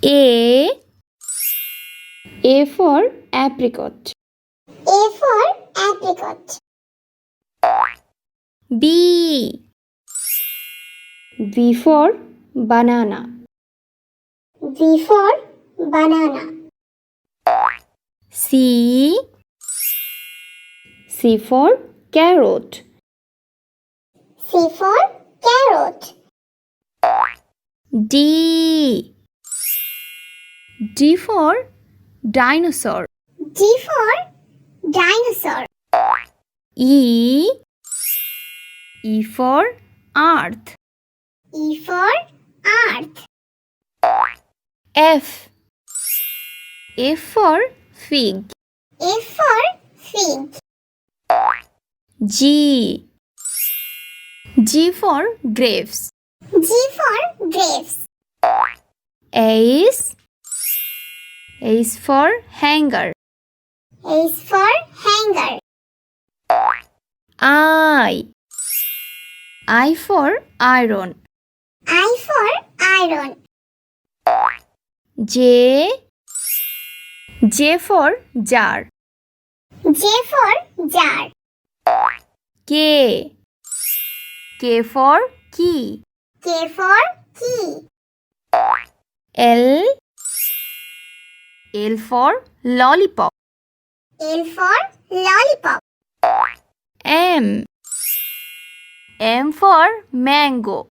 A for apricot. A for apricot. B for banana. B for banana. C for carrot. C for carrot. D for dinosaur. D for dinosaur. E for earth. E for earth. F for fig. F for fig. G for grapes. G for grapes. H for hanger. H for hanger. I for iron. I for iron. J for jar. J for jar. K for key. K for key. L for lollipop. L for lollipop. M for mango.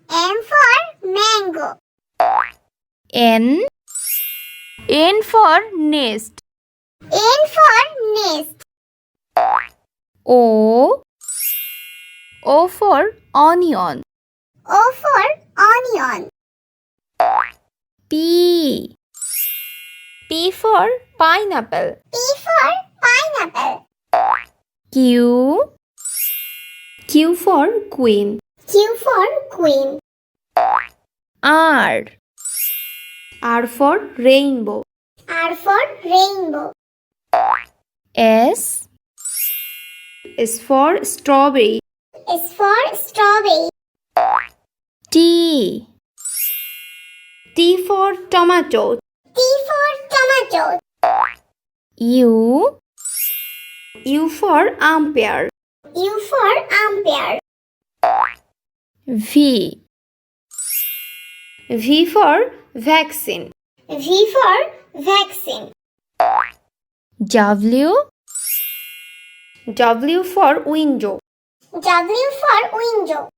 M for mango. N for nest. N for nest. O for onion. O for onion. P for pineapple. P for pineapple. Q for queen. Q for queen. R for rainbow. R for rainbow. S for strawberry. S for strawberry. T for tomato. T for tomato. U for umpire. U for umpire. V for vaccine. V for vaccine. W for window. W for window.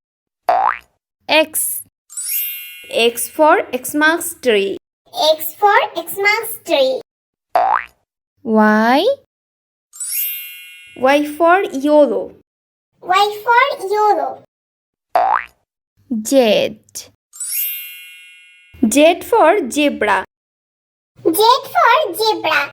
X for Xmas tree. X for Xmas tree. Y for yellow. Y for yellow. Z for zebra. Z for zebra.